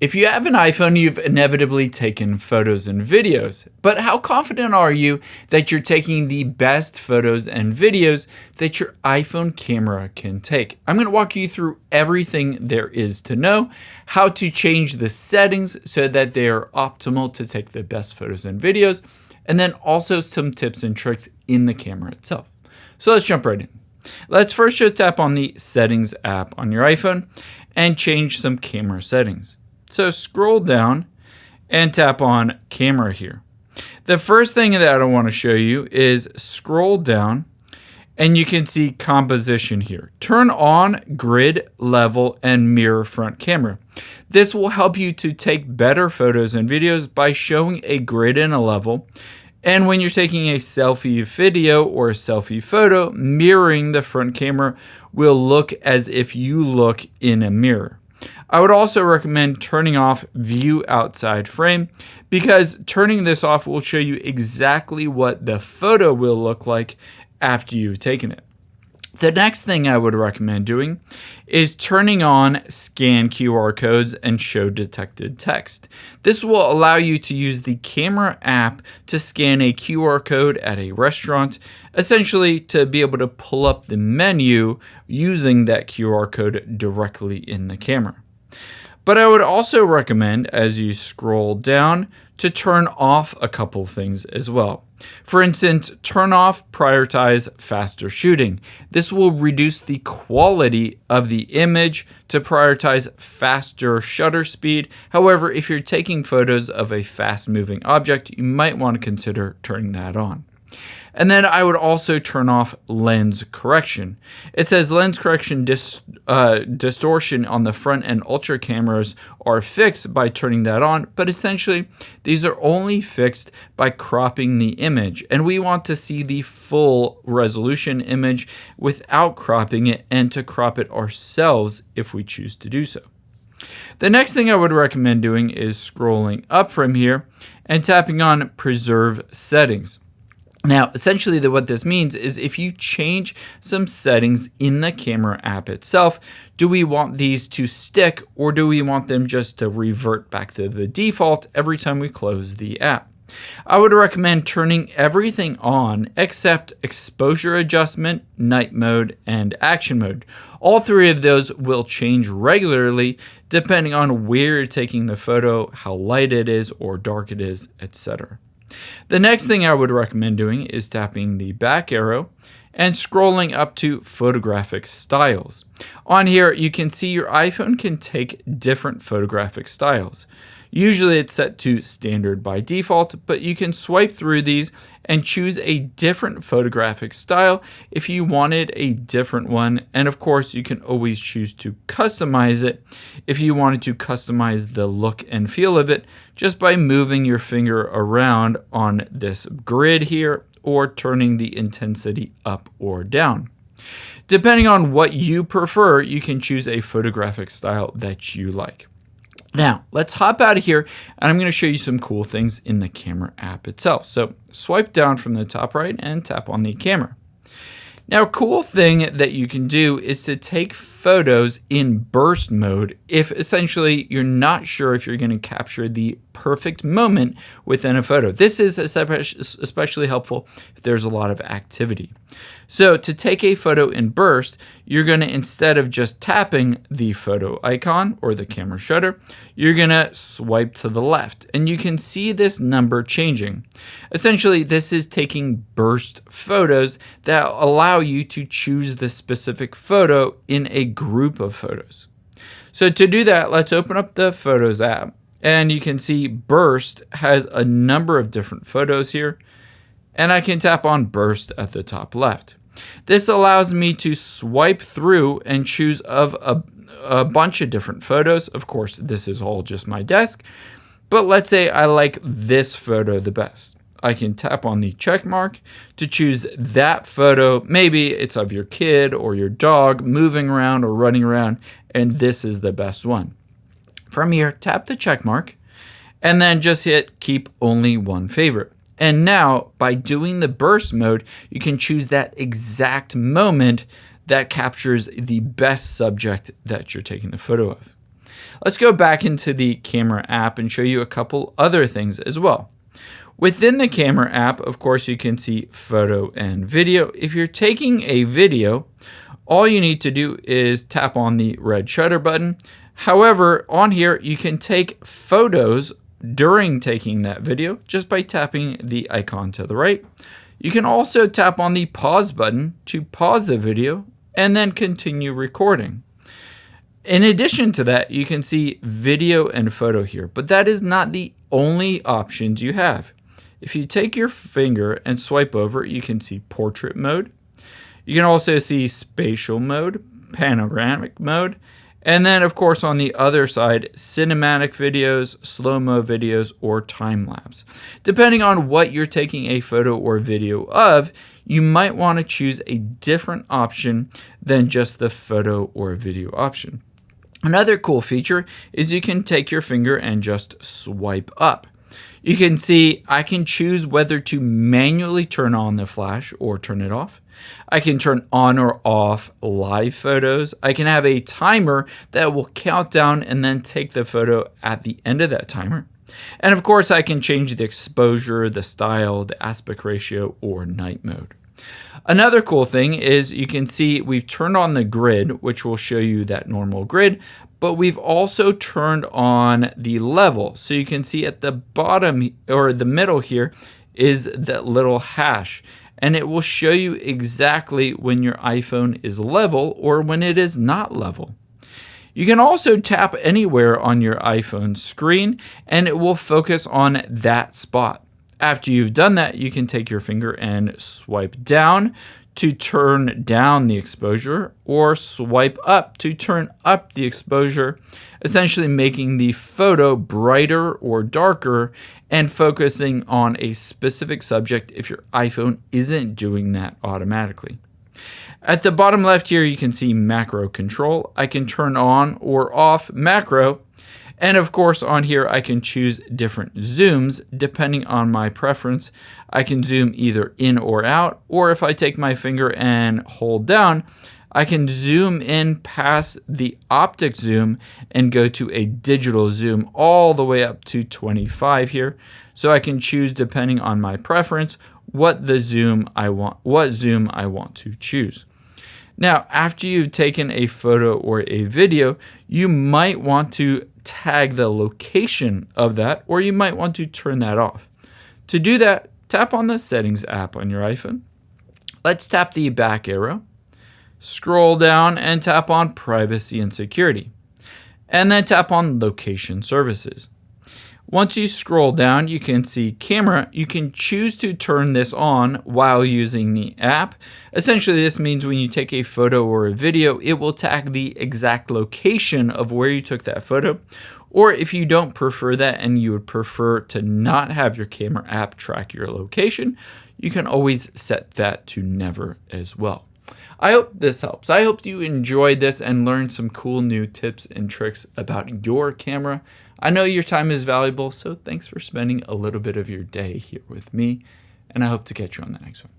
If you have an iPhone, you've inevitably taken photos and videos, but how confident are you that you're taking the best photos and videos that your iPhone camera can take? I'm going to walk you through everything there is to know, how to change the settings so that they are optimal to take the best photos and videos, and then also some tips and tricks in the camera itself. So let's jump right in. Let's first just tap on the Settings app on your iPhone and change some camera settings. So scroll down and tap on Camera here. The first thing that I want to show you is scroll down and you can see Composition here. Turn on Grid, Level, and Mirror Front Camera. This will help you to take better photos and videos by showing a grid and a level. And when you're taking a selfie video or a selfie photo, mirroring the front camera will look as if you look in a mirror. I would also recommend turning off View Outside Frame because turning this off will show you exactly what the photo will look like after you've taken it. The next thing I would recommend doing is turning on Scan QR codes and Show Detected Text. This will allow you to use the camera app to scan a QR code at a restaurant, essentially to be able to pull up the menu using that QR code directly in the camera. But I would also recommend, as you scroll down, to turn off a couple things as well. For instance, turn off Prioritize Faster Shooting. This will reduce the quality of the image to prioritize faster shutter speed. However, if you're taking photos of a fast-moving object, you might want to consider turning that on. And then I would also turn off lens correction. It says lens correction distortion on the front and ultra cameras are fixed by turning that on, but essentially these are only fixed by cropping the image. And we want to see the full resolution image without cropping it and to crop it ourselves if we choose to do so. The next thing I would recommend doing is scrolling up from here and tapping on Preserve Settings. Now, essentially what this means is if you change some settings in the camera app itself, do we want these to stick or do we want them just to revert back to the default every time we close the app? I would recommend turning everything on except exposure adjustment, night mode, and action mode. All three of those will change regularly depending on where you're taking the photo, how light it is or dark it is, etc. The next thing I would recommend doing is tapping the back arrow and scrolling up to Photographic Styles. On here, you can see your iPhone can take different photographic styles. Usually it's set to standard by default, but you can swipe through these and choose a different photographic style if you wanted a different one. And of course, you can always choose to customize it if you wanted to customize the look and feel of it just by moving your finger around on this grid here or turning the intensity up or down. Depending on what you prefer, you can choose a photographic style that you like. Now, let's hop out of here, and I'm going to show you some cool things in the camera app itself. So swipe down from the top right and tap on the camera. Now, a cool thing that you can do is to take photos in burst mode if essentially you're not sure if you're going to capture the perfect moment within a photo. This is especially helpful if there's a lot of activity. So to take a photo in burst, you're going to, instead of just tapping the photo icon or the camera shutter, you're going to swipe to the left and you can see this number changing. Essentially, this is taking burst photos that allow you to choose the specific photo in a group of photos. So to do that, let's open up the Photos app and you can see Burst has a number of different photos here. And I can tap on Burst at the top left. This allows me to swipe through and choose of a bunch of different photos. Of course, this is all just my desk, but let's say I like this photo the best. I can tap on the check mark to choose that photo. Maybe it's of your kid or your dog moving around or running around, and this is the best one. From here, tap the check mark, and then just hit Keep Only One Favorite. And now, by doing the burst mode, you can choose that exact moment that captures the best subject that you're taking the photo of. Let's go back into the camera app and show you a couple other things as well. Within the camera app, of course, you can see photo and video. If you're taking a video, all you need to do is tap on the red shutter button. However, on here, you can take photos during taking that video just by tapping the icon to the right. You can also tap on the pause button to pause the video and then continue recording. In addition to that, you can see video and photo here, but that is not the only options you have. If you take your finger and swipe over, you can see portrait mode. You can also see spatial mode, panoramic mode, and then of course on the other side, cinematic videos, slow-mo videos, or time-lapse. Depending on what you're taking a photo or video of, you might want to choose a different option than just the photo or video option. Another cool feature is you can take your finger and just swipe up. You can see I can choose whether to manually turn on the flash or turn it off. I can turn on or off live photos. I can have a timer that will count down and then take the photo at the end of that timer. And of course, I can change the exposure, the style, the aspect ratio, or night mode. Another cool thing is you can see we've turned on the grid, which will show you that normal grid, but we've also turned on the level. So you can see at the bottom or the middle here is that little hash, and it will show you exactly when your iPhone is level or when it is not level. You can also tap anywhere on your iPhone screen and it will focus on that spot. After you've done that, you can take your finger and swipe down to turn down the exposure, or swipe up to turn up the exposure, essentially making the photo brighter or darker and focusing on a specific subject if your iPhone isn't doing that automatically. At the bottom left here, you can see macro control. I can turn on or off macro. And of course, on here, I can choose different zooms depending on my preference. I can zoom either in or out, or if I take my finger and hold down, I can zoom in past the optic zoom and go to a digital zoom all the way up to 25 here. So I can choose, depending on my preference, what zoom I want to choose. Now, after you've taken a photo or a video, you might want to tag the location of that, or you might want to turn that off. To do that, tap on the Settings app on your iPhone. Let's tap the back arrow, scroll down and tap on Privacy and Security, and then tap on Location Services. Once you scroll down, you can see Camera. You can choose to turn this on while using the app. Essentially, this means when you take a photo or a video, it will tag the exact location of where you took that photo. Or if you don't prefer that and you would prefer to not have your camera app track your location, you can always set that to never as well. I hope this helps. I hope you enjoyed this and learned some cool new tips and tricks about your camera. I know your time is valuable, so thanks for spending a little bit of your day here with me, and I hope to catch you on the next one.